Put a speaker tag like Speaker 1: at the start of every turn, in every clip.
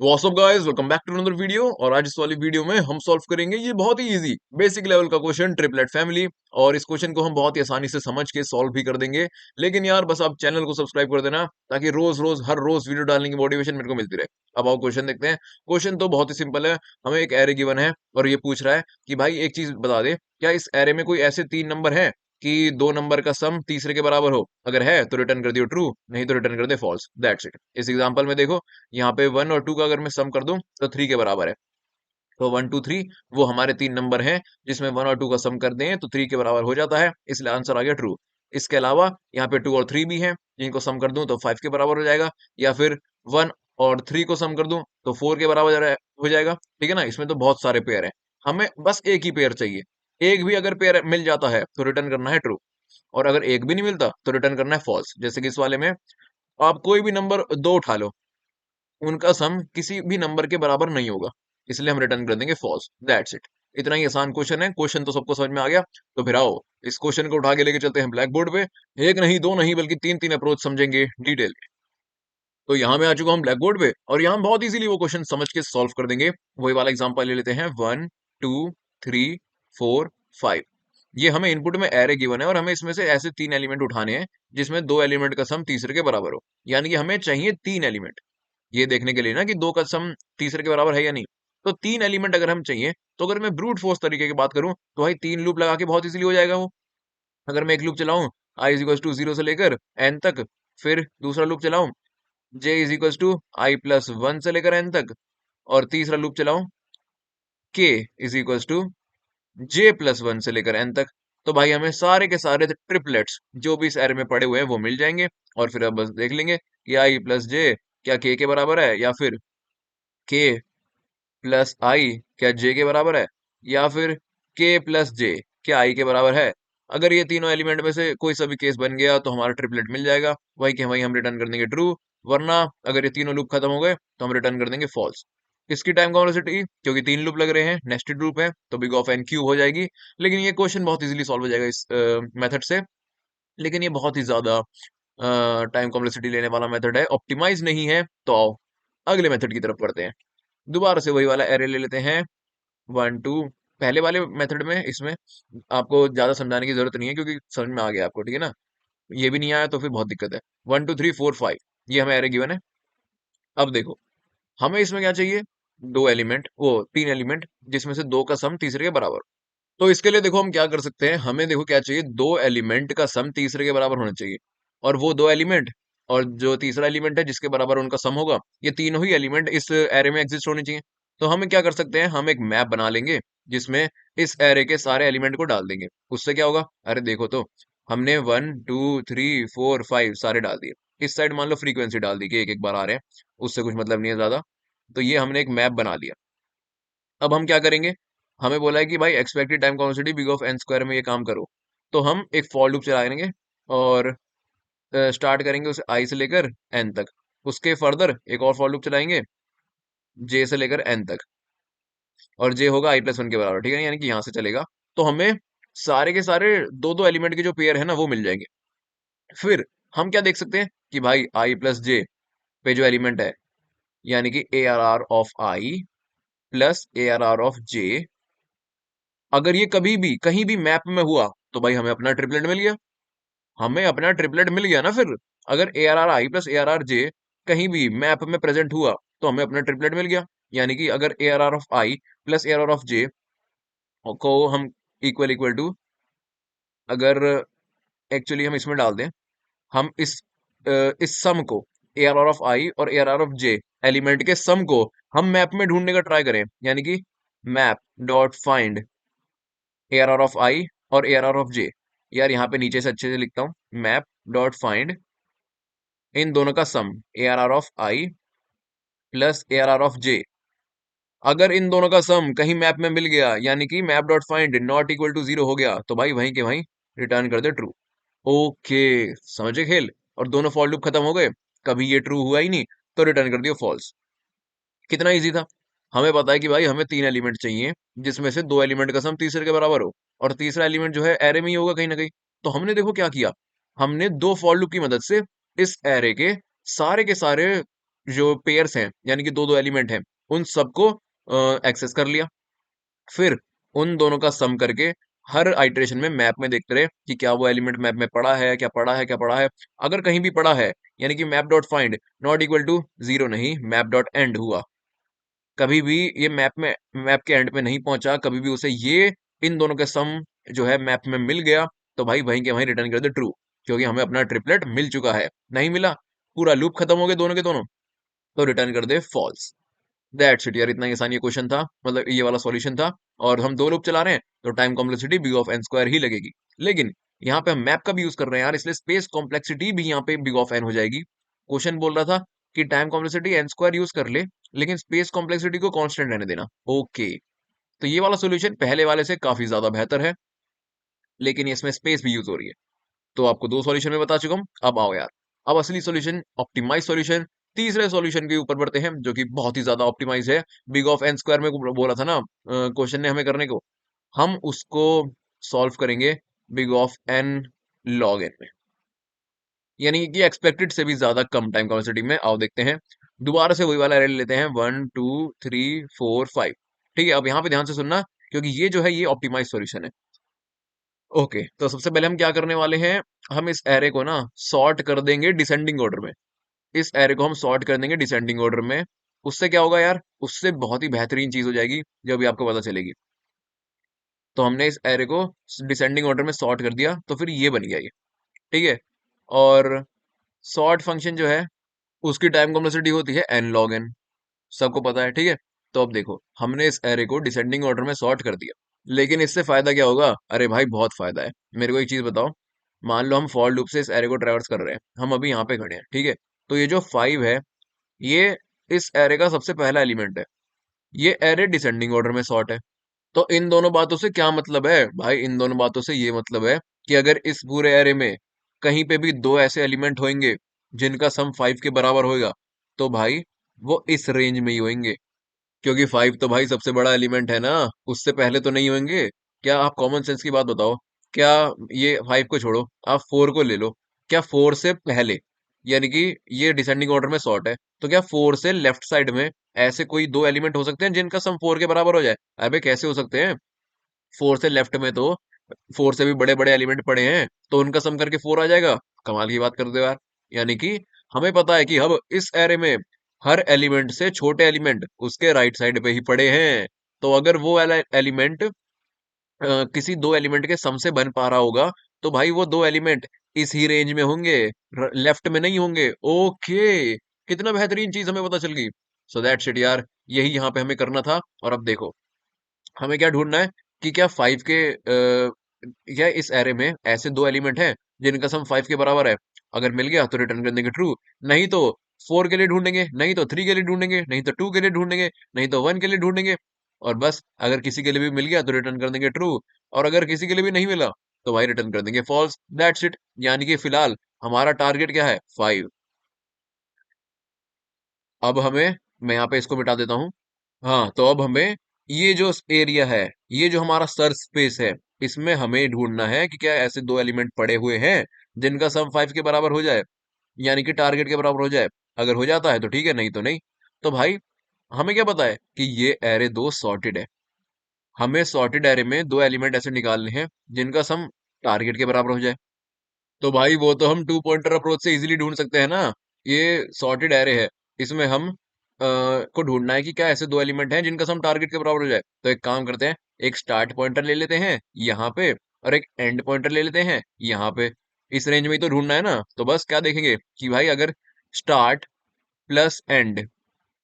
Speaker 1: WhatsApp guys, welcome back to another video. और आज इस वाली वीडियो में हम सॉल्व करेंगे ये बहुत ही इजी बेसिक लेवल का क्वेश्चन ट्रिपलेट फैमिली। और इस क्वेश्चन को हम बहुत ही आसानी से समझ के सॉल्व भी कर देंगे। लेकिन यार बस आप चैनल को सब्सक्राइब कर देना ताकि रोज रोज हर रोज वीडियो डालने की मोटिवेशन मेरे को मिलती रहे। अब आओ क्वेश्चन देखते हैं। क्वेश्चन तो बहुत ही सिंपल है। हमें एक एरे गिवन है और ये पूछ रहा है कि भाई एक चीज बता दे, क्या इस एरे में कोई ऐसे तीन नंबर हैं कि दो नंबर का सम तीसरे के बराबर हो? अगर है तो रिटर्न कर दियो ट्रू, नहीं तो रिटर्न कर दे फॉल्स। That's it. इस एग्जांपल में देखो, यहाँ पे 1 और 2 का अगर मैं सम कर दूं तो 3 के बराबर है। तो 1 2 3 वो हमारे तीन नंबर हैं जिसमें 1 और 2 का सम कर दें तो 3 के बराबर हो जाता है, इसलिए आंसर आ गया ट्रू। इसके अलावा यहाँ पे 2 और 3 भी हैं, जिनको सम कर दूं तो 5 के बराबर हो जाएगा। या फिर 1 और 3 को सम कर दूं तो 4 के बराबर हो जाएगा। ठीक है ना, इसमें तो बहुत सारे पेयर हैं, हमें बस एक ही पेयर चाहिए। एक भी अगर पेयर मिल जाता है तो रिटर्न करना है ट्रू, और अगर एक भी नहीं मिलता तो रिटर्न करना है फॉल्स। जैसे कि इस वाले में आप कोई भी नंबर दो उठा लो, उनका सम किसी भी नंबर के बराबर नहीं होगा, इसलिए हम रिटर्न कर देंगे फॉल्स। That's it. इतना ही आसान क्वेश्चन है। क्वेश्चन तो सबको समझ में आ गया। तो फिर आओ इस क्वेश्चन को उठा के लेके चलते हैं ब्लैक बोर्ड पे। एक नहीं, दो नहीं, बल्कि तीन तीन अप्रोच समझेंगे डिटेल में। तो यहाँ मैं आ चुका हूँ ब्लैक बोर्ड पे, और यहाँ हम बहुत इजीली वो क्वेश्चन समझ के सॉल्व कर देंगे। वही वाला एग्जांपल ले लेते हैं। 1 2 3 4 5। ये हमें इनपुट में एरे गिवन है और हमें इसमें से ऐसे तीन एलिमेंट उठाने हैं जिसमें दो एलिमेंट का सम तीसरे के बराबर हो। यानी कि हमें चाहिए तीन एलिमेंट, ये देखने के लिए ना कि दो का सम तीसरे के बराबर है या नहीं। तो तीन एलिमेंट अगर हम चाहिए, तो अगर मैं ब्रूट फोर्स तरीके की बात करूं तो भाई तीन लूप लगा के बहुत इजीली हो जाएगा वो। अगर मैं एक लूप चलाऊं, I is equal to zero से लेकर एन तक, फिर दूसरा लूप चलाऊं J is equal to I plus one से लेकर एन तक, और तीसरा लूप चलाऊं K is equal to J plus one से लेकर एन तक, तो भाई हमें सारे के सारे ट्रिपलेट्स जो भी इस एरे में पड़े हुए हैं वो मिल जाएंगे। और फिर अब बस देख लेंगे कि आई प्लस जे क्या के बराबर है, या फिर के प्लस आई क्या जे के बराबर है, या फिर के प्लस जे क्या आई के बराबर है। अगर ये तीनों एलिमेंट में से कोई सा भी केस बन गया तो हमारा ट्रिपलेट मिल जाएगा, वही के वही हम रिटर्न कर देंगे ट्रू। वरना अगर ये तीनों लूप खत्म हो गए तो हम रिटर्न कर देंगे फॉल्स। इसकी टाइम कॉम्प्लेक्सिटी, क्योंकि तीन लूप लग रहे हैं, नेस्टेड लूप है, तो बिग ऑफ एन क्यूब हो जाएगी। लेकिन ये क्वेश्चन बहुत इजीली सॉल्व हो जाएगा इस मेथड से। लेकिन ये बहुत ही ज्यादा टाइम कॉम्प्लेक्सिटी लेने वाला मेथड है, ऑप्टिमाइज नहीं है। तो आओ अगले मेथड की तरफ बढ़ते हैं। दोबारा से वही वाला एरे ले लेते हैं। 1 2। पहले वाले मेथड में इसमें आपको ज्यादा समझाने की जरूरत नहीं है क्योंकि समझ में आ गया आपको, ठीक है ना। ये भी नहीं आया तो फिर बहुत दिक्कत है। 1 2 3 4 5, ये हमें एरे गिवन है। अब देखो, हमें इसमें क्या चाहिए? दो एलिमेंट, वो तीन एलिमेंट जिसमें से दो का सम तीसरे के बराबर। तो इसके लिए देखो हम क्या कर सकते हैं। हमें देखो क्या चाहिए, दो एलिमेंट का सम तीसरे के बराबर होना चाहिए। और वो दो एलिमेंट और जो तीसरा एलिमेंट है जिसके बराबर उनका सम होगा, ये तीनों ही एलिमेंट इस एरे में एग्जिस्ट होने चाहिए। तो हम क्या कर सकते हैं, हम एक मैप बना लेंगे जिसमें इस एरे के सारे एलिमेंट को डाल देंगे। उससे क्या होगा, अरे देखो तो, हमने 1 2 3 4 5 सारे डाल दिए। इस साइड मान लो फ्रीक्वेंसी डाल दी कि एक एक बार आ रहे हैं, उससे कुछ मतलब नहीं है ज्यादा। तो ये हमने एक मैप बना लिया। अब हम क्या करेंगे, हमें बोला है कि भाई expected time constant big of N square में ये काम करो। तो हम एक फॉर लूप चलाएंगे और स्टार्ट करेंगे उसे आई से लेकर एन तक। उसके फर्दर एक और फॉर लूप चलाएंगे जे से लेकर एन तक, और जे होगा आई प्लस वन के बराबर, ठीक है, यानी कि यहाँ से चलेगा। तो हमें सारे के सारे दो दो एलिमेंट के जो पेयर है ना वो मिल जाएंगे। फिर हम क्या देख सकते हैं कि भाई आई प्लस जे पे जो एलिमेंट है, यानी कि A R R of I plus A R R of J, अगर ये कभी भी कहीं भी मैप में हुआ तो भाई हमें अपना ट्रिपलेट मिल गया। हमें अपना ट्रिपलेट मिल गया ना फिर। अगर A R are I plus A R R J कहीं भी मैप में प्रेजेंट हुआ तो हमें अपना ट्रिपलेट मिल गया। यानी कि अगर A R R of I plus A R R of J को हम इक्वल इक्वल टू, अगर एक्चुअली हम इसमें डाल दें, हम इस सम को, A R R of I और A R R of J element के सम को हम मैप में ढूंढने का ट्राई करें, यानी कि map dot find A R R of I और A R R of J. यार यहाँ पे नीचे से अच्छे से लिखता हूँ, मैप डॉट फाइंड इन दोनों का sum, A R R of I plus A R R of J. अगर इन दोनों का सम कहीं मैप में मिल गया, यानी कि map dot find not equal to zero हो गया, तो भाई वहीं के वहीं रिटर्न कर दे ट्रू। ओके, समझे खेल। और दोनों फॉर लूप खत्म हो गए, कभी ये ट्रू हुआ ही नहीं, तो रिटर्न कर दियो फॉल्स। कितना इजी था। हमें पता है कि भाई हमें तीन एलिमेंट चाहिए जिसमें से दो एलिमेंट का सम तीसरे के बराबर हो, और तीसरा एलिमेंट जो है एरे में ही होगा कहीं ना कहीं। तो हमने देखो क्या किया, हमने दो फॉर लूप की मदद से इस एरे के सारे जो पेयर्स हैं यानी कि दो दो एलिमेंट हैं उन सबको एक्सेस कर लिया। फिर उन दोनों का सम करके हर आइटरेशन में मैप में देखते रहे कि क्या वो एलिमेंट मैप में पड़ा है, क्या पड़ा है, क्या पड़ा है। अगर कहीं भी पड़ा है यानी कि map dot find not equal to zero नहीं, मैप डॉट एंड हुआ, कभी भी ये मैप के एंड पे नहीं पहुंचा, कभी भी उसे ये इन दोनों के सम जो है मैप में मिल गया, तो भाई वहीं के वहीं रिटर्न कर दे ट्रू, क्योंकि हमें अपना ट्रिपलेट मिल चुका है। नहीं मिला, पूरा लूप खत्म हो गया दोनों के दोनों, तो रिटर्न कर दे फॉल्स। दैट्स इट यार, इतना ही आसान ये क्वेश्चन था, मतलब ये वाला सॉल्यूशन था। और हम दो लूप चला रहे हैं तो time complexity big of N square ही लगेगी। लेकिन यहाँ पे हम मैप का भी यूज कर रहे हैं यार, इसलिए स्पेस कॉम्प्लेक्सिटी भी यहाँ पे बिग ऑफ एन हो जाएगी। क्वेश्चन बोल रहा था कि time complexity N square use कर ले, लेकिन स्पेस कॉम्प्लेक्सिटी को कांस्टेंट रहने देना। ओके, तो ये वाला सॉल्यूशन पहले वाले से काफी ज्यादा बेहतर है, लेकिन इसमें स्पेस भी यूज हो रही है। तो आपको दो सॉल्यूशन में बता चुका हूँ, अब आओ यार, अब असली सॉल्यूशन, ऑप्टिमाइज सॉल्यूशन, तीसरे सॉल्यूशन के ऊपर बढ़ते हैं, जो कि बहुत ही ज्यादा ऑप्टिमाइज है। बिग ऑफ एन स्क्वायर में बोला था ना क्वेश्चन ने हमें करने को, हम उसको सॉल्व करेंगे big of N log N में, यानी कि एक्सपेक्टेड से भी ज्यादा कम टाइम कॉम्प्लेक्सिटी में। आओ देखते हैं, दोबारा से वही वाला एरे लेते हैं, 1 2 3 4 5। ठीक है, अब यहाँ पे ध्यान से सुनना, क्योंकि ये जो है ये ऑप्टिमाइज सॉल्यूशन है। ओके, तो सबसे पहले हम क्या करने वाले हैं, हम इस एरे को ना सॉर्ट कर देंगे डिसेंडिंग ऑर्डर में। इस एरे को हम सॉर्ट कर देंगे डिसेंडिंग ऑर्डर में। उससे क्या होगा यार, उससे बहुत ही बेहतरीन चीज हो जाएगी जो अभी आपको पता चलेगी। तो हमने इस एरे को डिसेंडिंग ऑर्डर में सॉर्ट कर दिया, तो फिर ये बन गया ये। ठीक है, और सॉर्ट फंक्शन जो है उसकी टाइम कॉम्प्लेक्सिटी होती है एन लॉग एन, सबको पता है। ठीक है, तो अब देखो, हमने इस एरे को डिसेंडिंग ऑर्डर में सॉर्ट कर दिया, लेकिन इससे फायदा क्या होगा, अरे भाई बहुत फायदा है। मेरे को एक चीज बताओ, मान लो हम फॉर लूप से इस एरे को ट्रैवर्स कर रहे हैं, हम अभी यहाँ पे खड़े हैं, ठीक है, तो ये जो 5 है, ये इस एरे का सबसे पहला एलिमेंट है। ये एरे डिसेंडिंग ऑर्डर में सॉर्ट है। तो इन दोनों बातों से क्या मतलब है भाई, इन दोनों बातों से ये मतलब है कि अगर इस पूरे एरे में कहीं पे भी दो ऐसे एलिमेंट होंगे जिनका सम 5 के बराबर होएगा, तो भाई वो इस रेंज में ही होंगे, क्योंकि 5 तो भाई सबसे बड़ा एलिमेंट है ना, उससे पहले तो नहीं होंगे। क्या आप कॉमन सेंस की बात बताओ, क्या ये 5 को छोड़ो, आप 4 को ले लो, क्या 4 से पहले, यानी कि ये डिसेंडिंग ऑर्डर में सॉर्ट है, तो क्या 4 से लेफ्ट साइड में ऐसे कोई दो एलिमेंट हो सकते हैं जिनका सम 4 के बराबर हो जाए? अबे कैसे हो सकते हैं, 4 से लेफ्ट में तो 4 से भी बड़े बड़े एलिमेंट पड़े हैं, तो उनका सम करके 4 आ जाएगा। कमाल की बात कर दो यार, यानी कि हमें पता है कि अब इस एरे में हर एलिमेंट से छोटे एलिमेंट उसके राइट साइड पे ही पड़े हैं। तो अगर वो एलिमेंट किसी दो एलिमेंट के सम से बन पा रहा होगा, तो भाई वो दो एलिमेंट इस ही रेंज में होंगे, लेफ्ट में नहीं होंगे। ओके, कितना बेहतरीन चीज हमें पता चल गई। सो दैट्स इट यार, यही यहाँ पे हमें करना था। और अब देखो, हमें क्या ढूंढना है कि क्या 5 के क्या इस एरे में ऐसे दो एलिमेंट हैं जिनका सम 5 के बराबर है। अगर मिल गया तो रिटर्न कर देंगे ट्रू, नहीं तो 4 के लिए ढूंढेंगे, नहीं तो 3 के लिए ढूंढेंगे, नहीं तो 2 के लिए ढूंढेंगे, नहीं तो 1 के लिए ढूंढेंगे। और बस, अगर किसी के लिए भी मिल गया तो रिटर्न कर देंगे ट्रू, और अगर किसी के लिए भी नहीं मिला तो भाई रिटर्न कर देंगे फॉल्स। दैट्स इट, यानी कि फिलहाल हमारा टारगेट क्या है, 5। अब हमें, मैं यहाँ पे इसको मिटा देता हूँ। हाँ, तो अब हमें ये जो एरिया है, ये जो हमारा सर्च स्पेस है, इसमें हमें ढूंढना है कि क्या ऐसे दो एलिमेंट पड़े हुए हैं जिनका सम 5 के बराबर हो जाए, यानी कि टारगेट के बराबर हो जाए। अगर हो जाता है तो ठीक है, नहीं तो नहीं। तो भाई हमें क्या पता है कि ये एरे दो सॉर्टेड है, हमें सॉर्टेड एरे में दो एलिमेंट ऐसे निकालने हैं जिनका सम टारगेट के बराबर हो जाए। तो भाई वो तो हम टू पॉइंटर अप्रोच से इजीली ढूंढ सकते हैं ना। ये सॉर्टेड एरे है, इसमें हम को ढूंढना है कि क्या ऐसे दो एलिमेंट हैं जिनका सम टारगेट के बराबर हो जाए। तो एक काम करते हैं, एक स्टार्ट पॉइंटर ले लेते हैं यहाँ पे, और एक एंड पॉइंटर ले लेते हैं यहाँ पे। इस रेंज में ही तो ढूंढना है ना, तो बस क्या देखेंगे कि भाई अगर स्टार्ट प्लस एंड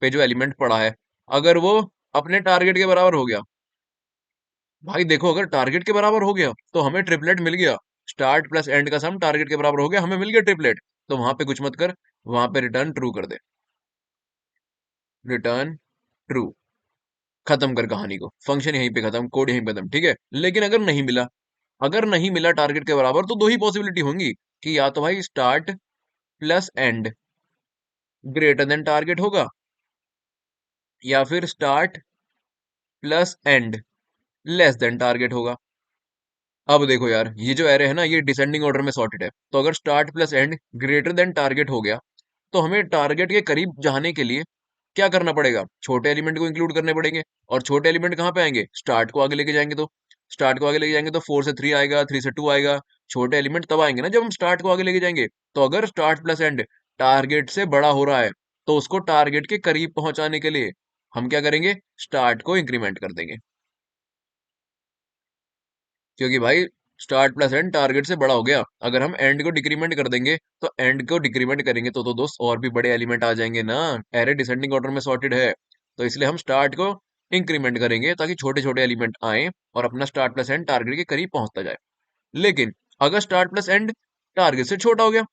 Speaker 1: पे जो एलिमेंट पड़ा है, अगर वो अपने टारगेट के बराबर हो गया, भाई देखो अगर टारगेट के बराबर हो गया तो हमें ट्रिपलेट मिल गया। स्टार्ट प्लस एंड का सम टारगेट के बराबर हो गया, हमें मिल गया ट्रिपलेट। तो वहां पे कुछ मत कर, वहां पे रिटर्न ट्रू कर दे, रिटर्न ट्रू, खत्म कर कहानी को, फंक्शन यहीं पे खत्म, कोड यहीं पे खत्म। ठीक है, लेकिन अगर नहीं मिला, अगर नहीं मिला टारगेट के बराबर, तो दो ही पॉसिबिलिटी होंगी कि या तो भाई start plus and greater than target होगा, या फिर start plus and less than target होगा। अब देखो यार, ये जो एरे है ना, ये डिसेंडिंग ऑर्डर में सॉर्टेड है, तो अगर start plus and greater than target हो गया, तो हमें टारगेट के करीब जाने के लिए क्या करना पड़ेगा? छोटे एलिमेंट को इंक्लूड करने पड़ेंगे। और छोटे एलिमेंट कहाँ पे आएंगे? स्टार्ट को आगे लेके जाएंगे तो। स्टार्ट को आगे लेके जाएंगे तो 4 से 3 आएगा, 3 से 2 आएगा। छोटे एलिमेंट तब आएंगे ना जब हम स्टार्ट को आगे लेके जाएंगे। तो अगर स्टार्ट प्लस एंड टारगेट से बड़ा हो रहा है तो उसको टारगेट के करीब पहुंचाने के लिए हम क्या करेंगे? स्टार्ट को इंक्रीमेंट कर देंगे। क्योंकि भाई स्टार्ट प्लस एंड टारगेट से बड़ा हो गया। अगर हम एंड को डिक्रीमेंट कर देंगे तो एंड को डिक्रीमेंट करेंगे तो दोस्त और भी बड़े एलिमेंट आ जाएंगे ना। एरे डिसेंडिंग ऑर्डर में सॉर्टेड है, तो इसलिए हम स्टार्ट को इंक्रीमेंट करेंगे ताकि छोटे छोटे एलिमेंट आए और अपना स्टार्ट प्लस एंड टारगेट के करीब पहुंचता जाए। लेकिन अगर स्टार्ट प्लस एंड टारगेट से छोटा हो गया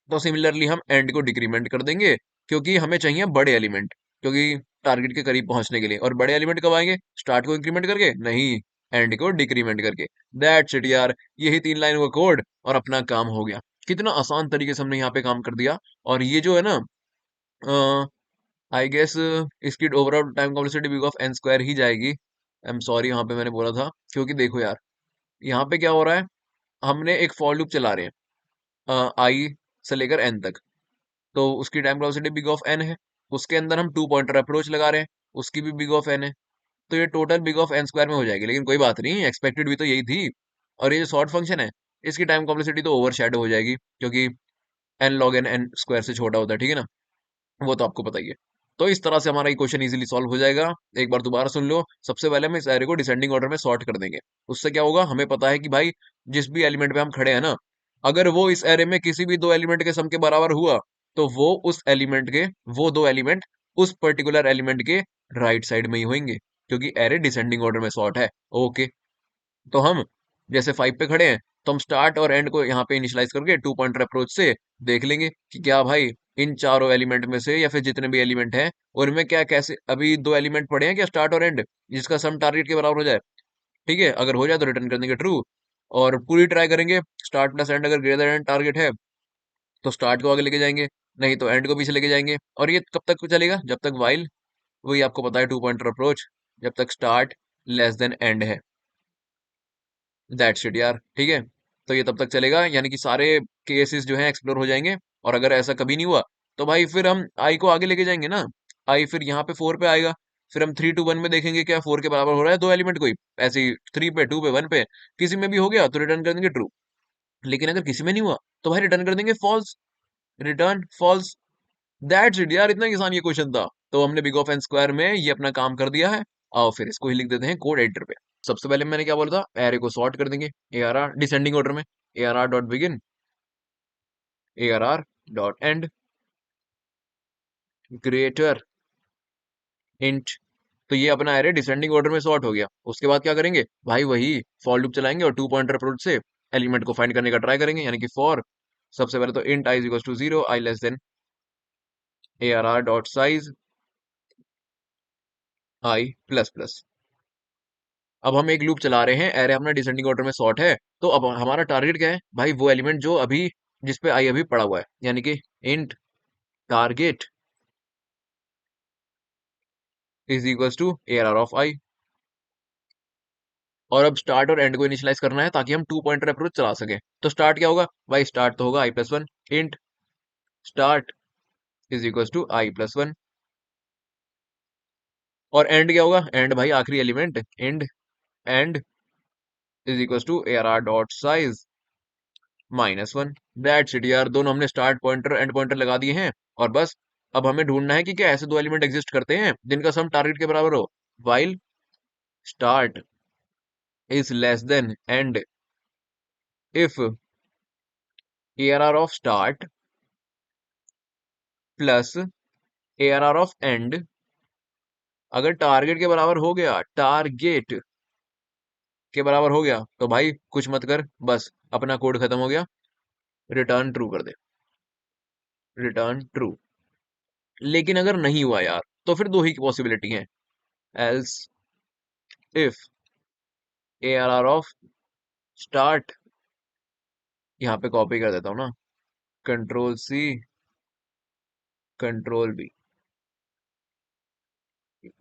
Speaker 1: तो सिमिलरली हम एंड को डिक्रीमेंट कर देंगे, क्योंकि हमें चाहिए बड़े एलिमेंट, क्योंकि टारगेट के करीब पहुंचने के लिए। और बड़े एलिमेंट कब आएंगे? स्टार्ट को इंक्रीमेंट करके नहीं, एंड को डिक्रीमेंट करके। दैट्स इट यार, यही 3 लाइनों का कोड और अपना काम हो गया। कितना आसान तरीके से हमने यहाँ पे काम कर दिया। और ये जो है ना, आई गेस इसकी overall time complexity big of N square ही जाएगी। आई एम सॉरी, यहाँ पे मैंने बोला था, क्योंकि देखो यार, यहाँ पे क्या हो रहा है, हमने एक फॉर लूप चला रहे हैं आई से लेकर एन तक। तो उसकी time velocity big of N है। उसके अंदर हम 2 पॉइंटर अप्रोच लगा रहे हैं, उसकी भी बिग ऑफ एन है। तो ये total big of N square में हो जाएगी। लेकिन कोई बात नहीं, एक्सपेक्टेड भी तो यही थी। और ये जो शॉर्ट फंक्शन है, इसकी टाइम कॉम्प्लेक्सिटी तो ओवर शेडो हो जाएगी, क्योंकि N log N N square से छोटा होता है, ठीक है ना। वो तो आपको पता ही है। तो इस तरह से हमारा इक्वेशन इजीली सॉल्व हो जाएगा। एक बार दोबारा सुन लो। सबसे पहले हम इस एरे को डिसेंडिंग ऑर्डर में सॉर्ट कर देंगे। उससे क्या होगा, हमें पता है कि भाई जिस भी एलिमेंट पे हम खड़े हैं ना, अगर वो इस एरे में किसी भी 2 एलिमेंट के सम के बराबर हुआ तो वो उस एलिमेंट के, वो 2 एलिमेंट उस पर्टिकुलर एलिमेंट के राइट साइड में ही होंगे, क्योंकि एरे डिसेंडिंग ऑर्डर में सॉर्ट है। ओके, तो हम जैसे 5 पे खड़े हैं, तो हम स्टार्ट और एंड को यहाँ पे इनिशियलाइज करके 2 पॉइंटर अप्रोच से देख लेंगे कि क्या भाई इन चारों एलिमेंट में से, या फिर जितने भी एलिमेंट हैं उनमें क्या, कैसे अभी 2 एलिमेंट पड़े हैं क्या स्टार्ट और एंड, जिसका सम टारगेट के बराबर हो जाए। ठीक है, अगर हो जाए तो रिटर्न कर देंगे ट्रू। और पूरी ट्राई करेंगे, स्टार्ट प्लस एंड अगर ग्रेटर एंड टारगेट है तो स्टार्ट को आगे लेके जाएंगे, नहीं तो एंड को पीछे लेके जाएंगे। और ये कब तक चलेगा? जब तक वाइल, वही आपको पता है 2 पॉइंटर अप्रोच, जब तक स्टार्ट लेस देन एंड है। दैट्स इट यार, ठीक है। तो ये तब तक चलेगा, यानी कि सारे केसेस जो हैं एक्सप्लोर हो जाएंगे। और अगर ऐसा कभी नहीं हुआ तो भाई फिर हम आई को आगे लेके जाएंगे ना। आई फिर यहाँ पे 4 पे आएगा, फिर हम 3 to 1 में देखेंगे क्या 4 के बराबर हो रहा है 2 एलिमेंट कोई। ऐसे ही 3 पे, 2 पे, 1 पे किसी में भी हो गया तो रिटर्न कर देंगे ट्रू। लेकिन अगर किसी में नहीं हुआ तो भाई रिटर्न कर देंगे false. Return false. That's it यार, इतना ही आसान ये क्वेश्चन था। तो हमने बिग ऑफ एन स्क्वायर में ये अपना काम कर दिया है। आओ फिर इसको ही लिख देते हैं कोड एडिटर पे। सबसे पहले मैंने क्या बोला था, एरे को सॉर्ट कर देंगे A R R descending order में। A R R dot begin, A R R dot end, greater int. तो ये अपना एरे डिसेंडिंग ऑर्डर में सॉर्ट हो गया। उसके बाद क्या करेंगे भाई, वही फॉर लूप चलाएंगे और 2 पॉइंटर अप्रोच से एलिमेंट को फाइंड करने का ट्राई करेंगे, यानी कि फॉर सबसे पहले तो int I equal to 0, I less than A R R dot size I plus plus. अब हम एक लूप चला रहे हैं, एरे अपना डिसेंडिंग ऑर्डर में सॉर्ट है। तो अब हमारा टारगेट क्या है भाई, वो एलिमेंट जो अभी, जिस पे आई अभी पड़ा हुआ है, यानी कि int target is equal to A R R of I. और अब स्टार्ट और एंड को इनिशियलाइज करना है ताकि हम 2 पॉइंटर अप्रोच चला सके। तो स्टार्ट क्या होगा भाई, स्टार्ट तो होगा I plus one. Int start is equal to I plus one. और एंड क्या होगा, एंड भाई आखिरी element, end end is equal to A R R dot size -1। That's it यार, दोनों हमने स्टार्ट पॉइंटर एंड पॉइंटर लगा दिए हैं। और बस अब हमें ढूंढना है कि क्या ऐसे 2 एलिमेंट एग्जिस्ट करते हैं जिनका सम टारगेट के बराबर हो। While start is less than end, if A R R of start plus A R R of end अगर टारगेट के बराबर हो गया, टारगेट के बराबर हो गया, तो भाई कुछ मत कर, बस अपना कोड खत्म हो गया, रिटर्न ट्रू कर दे, रिटर्न ट्रू। लेकिन अगर नहीं हुआ यार, तो फिर दो ही पॉसिबिलिटी है। Else if A R R of start, यहाँ पे कॉपी कर देता हूँ ना, control C, control B,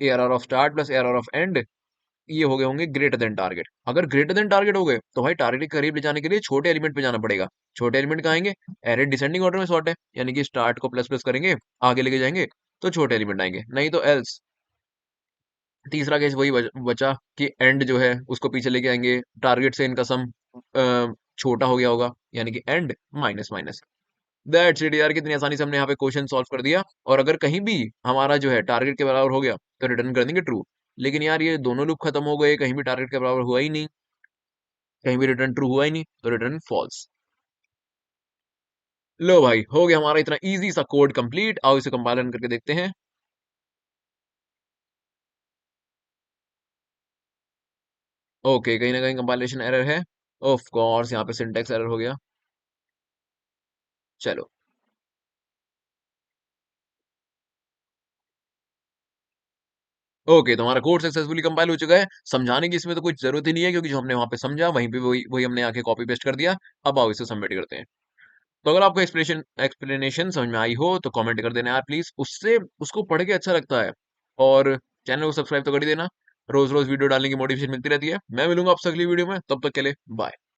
Speaker 1: A R R of start plus A R R of end ये हो गए होंगे ग्रेटर देन टारगेट। अगर ग्रेटर देन टारगेट हो गए तो भाई टारगेट के करीब ले जाने के लिए छोटे एलिमेंट पे जाना पड़ेगा। छोटे एलिमेंट कहाँ आएंगे? एरे डिसेंडिंग ऑर्डर में सॉर्ट है, यानी कि स्टार्ट को प्लस प्लस करेंगे, आगे लेके जाएंगे तो छोटे एलिमेंट आएंगे, नहीं तो एल्स। तीसरा केस वही बचा कि एंड जो है उसको पीछे लेके आएंगे, टारगेट से इनका सम छोटा हो गया होगा, यानी कि and minus minus. That's it यार, कितनी आसानी से हमने यहाँ पे क्वेश्चन सॉल्व कर दिया। और अगर कहीं भी हमारा जो है टारगेट के बराबर हो गया तो रिटर्न कर देंगे ट्रू। लेकिन यार ये दोनों लूप खत्म हो गए, कहीं भी टारगेट के बराबर हुआ ही नहीं, कहीं भी रिटर्न ट्रू हुआ ही नहीं, तो रिटर्न फॉल्स। लो भाई, हो गया हमारा इतना इजी सा कोड कंप्लीट। आओ इसे कंपाइल करके देखते हैं। ओके, कहीं ना कहीं कंपाइलेशन एरर है। ऑफ कोर्स यहाँ पे सिंटेक्स एरर हो गया। चलो। ओके, तो हमारा कोड सक्सेसफुली कंपाइल हो चुका है। समझाने की इसमें तो कुछ जरूरत ही नहीं है, क्योंकि जो हमने वहां पे समझा वहीं पे वही वही हमने आके कॉपी पेस्ट कर दिया। अब आओ इसे सबमिट करते हैं। तो अगर आपको एक्सप्लेनेशन एक्सप्लेनेशन समझ में आई हो तो कमेंट कर देना यार प्लीज, उससे उसको पढ़ के अच्छा लगता है। और चैनल को सब्सक्राइब तो कर ही देना। रोज रोज वीडियो डालने की मोटिवेशन मिलती रहती है। मैं मिलूंगा आपसे अगली वीडियो में, तब तक के लिए बाय।